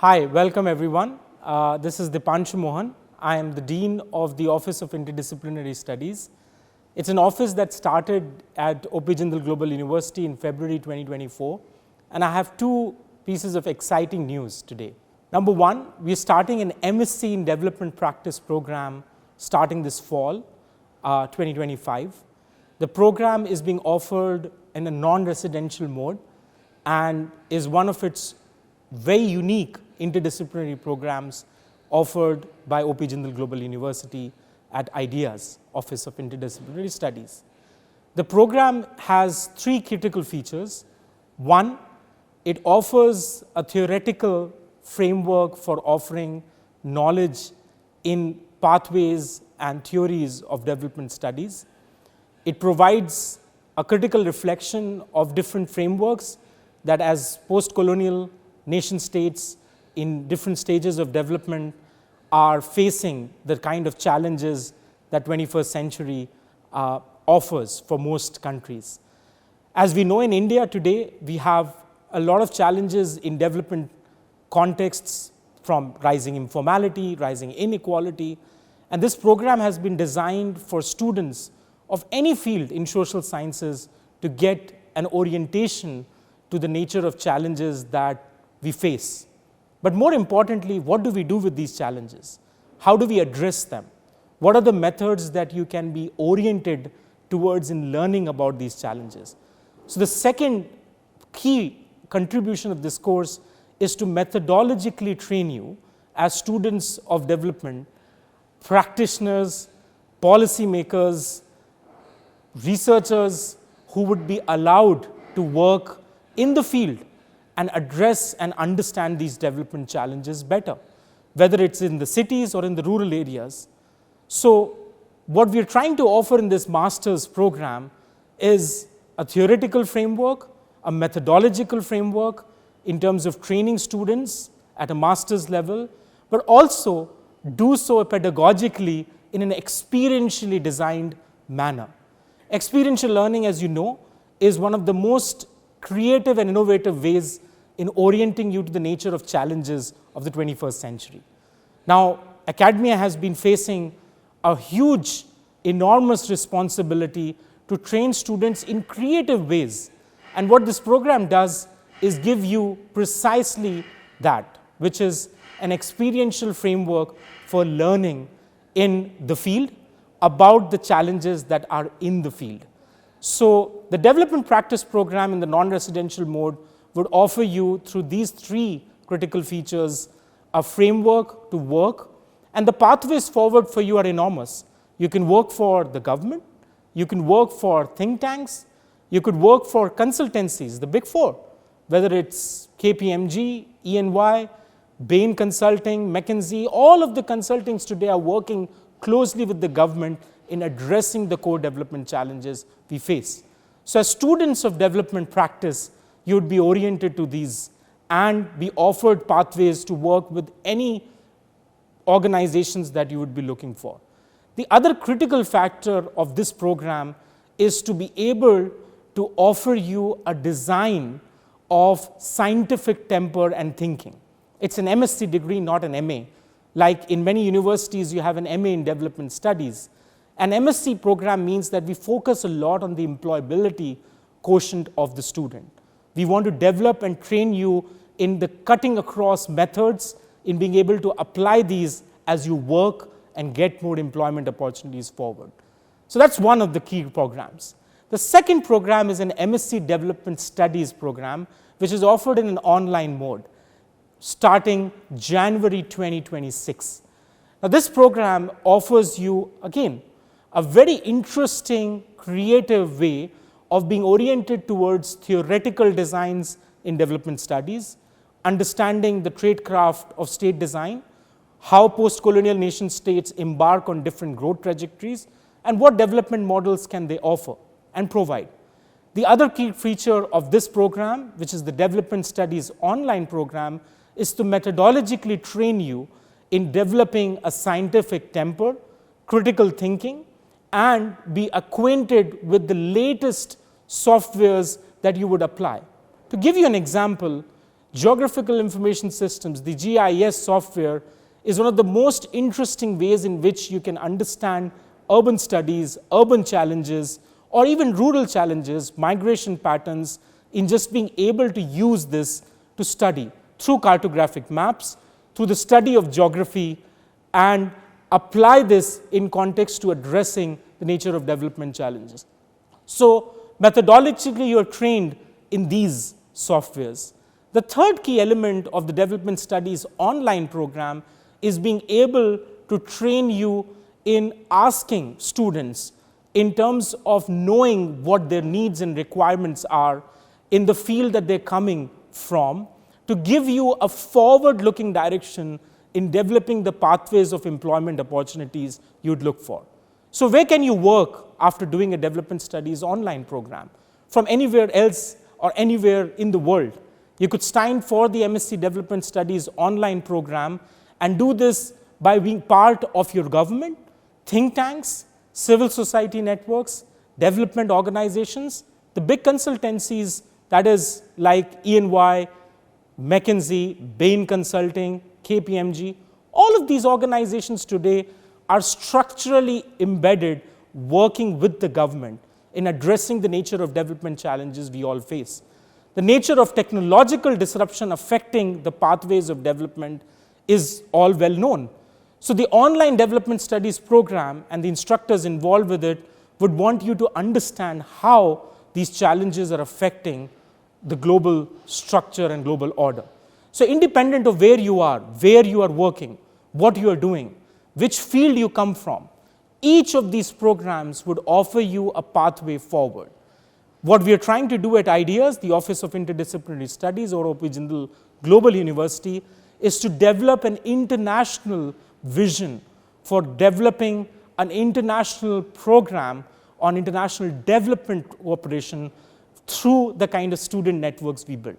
Hi, welcome everyone. This is Deepanshu Mohan. I am the Dean of the Office of Interdisciplinary Studies. It's an office that started at Jindal Global University in February 2024, and I have two pieces of exciting news today. Number one, we are starting an M.Sc in Development Practice program starting this fall, 2025. The program is being offered in a non-residential mode and is one of its very unique interdisciplinary programs offered by Jindal Global University at I.D.E.A.S, Office of Interdisciplinary Studies. The program has three critical features. One, it offers a theoretical framework for offering knowledge in pathways and theories of development studies. It provides a critical reflection of different frameworks that as post-colonial nation states in different stages of development are facing the kind of challenges that 21st century offers for most countries. As we know in India today, we have a lot of challenges in development contexts from rising informality, rising inequality, and this program has been designed for students of any field in social sciences to get an orientation to the nature of challenges that we face. But more importantly, what do we do with these challenges? How do we address them? What are the methods that you can be oriented towards in learning about these challenges? So the second key contribution of this course is to methodologically train you as students of development, practitioners, policymakers, researchers who would be allowed to work in the field and address and understand these development challenges better, whether it's in the cities or in the rural areas. So what we're trying to offer in this master's program is a theoretical framework, a methodological framework in terms of training students at a master's level, but also do so pedagogically in an experientially designed manner. Experiential learning, as you know, is one of the most creative and innovative ways in orienting you to the nature of challenges of the 21st century. Now, academia has been facing a huge, enormous responsibility to train students in creative ways. And what this program does is give you precisely that, which is an experiential framework for learning in the field about the challenges that are in the field. So the development practice program in the non-residential mode would offer you, through these three critical features, a framework to work, and the pathways forward for you are enormous. You can work for the government, you can work for think tanks, you could work for consultancies, the big four, whether it's KPMG, EY, Bain Consulting, McKinsey. All of the consultings today are working closely with the government in addressing the core development challenges we face. So as students of development practice, you would be oriented to these and be offered pathways to work with any organizations that you would be looking for. The other critical factor of this program is to be able to offer you a design of scientific temper and thinking. It's an M.Sc degree, not an M.A. Like in many universities, you have an M.A. in development studies. An M.Sc program means that we focus a lot on the employability quotient of the student. We want to develop and train you in the cutting across methods, in being able to apply these as you work and get more employment opportunities forward. So that's one of the key programs. The second program is an M.Sc Development Studies program, which is offered in an online mode, starting January 2026. Now this program offers you, again, a very interesting, creative way of being oriented towards theoretical designs in development studies, understanding the tradecraft of state design, how post-colonial nation states embark on different growth trajectories, and what development models can they offer and provide. The other key feature of this program, which is the Development Studies online program, is to methodologically train you in developing a scientific temper, critical thinking, and be acquainted with the latest softwares that you would apply. To give you an example, geographical information systems, the GIS software, is one of the most interesting ways in which you can understand urban studies, urban challenges, or even rural challenges, migration patterns, in just being able to use this to study through cartographic maps, through the study of geography, and apply this in context to addressing the nature of development challenges. So methodologically, you are trained in these softwares. The third key element of the development studies online program is being able to train you in asking students in terms of knowing what their needs and requirements are in the field that they're coming from, to give you a forward-looking direction in developing the pathways of employment opportunities you'd look for. So where can you work after doing a development studies online program? From anywhere else or anywhere in the world. You could sign for the M.Sc Development Studies online program and do this by being part of your government, think tanks, civil society networks, development organizations, the big consultancies, that is like E&Y, McKinsey, Bain Consulting, KPMG. All of these organizations today are structurally embedded, working with the government in addressing the nature of development challenges we all face. The nature of technological disruption affecting the pathways of development is all well known. So the online development studies program and the instructors involved with it would want you to understand how these challenges are affecting the global structure and global order. So independent of where you are working, what you are doing, which field you come from, each of these programs would offer you a pathway forward. What we are trying to do at I.D.E.A.S, the Office of Interdisciplinary Studies, or OP Jindal Global University, is to develop an international vision for developing an international program on international development cooperation through the kind of student networks we build.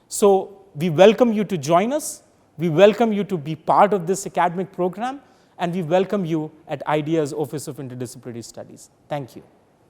So we welcome you to join us, we welcome you to be part of this academic program, and we welcome you at I.D.E.A.'s Office of Interdisciplinary Studies. Thank you.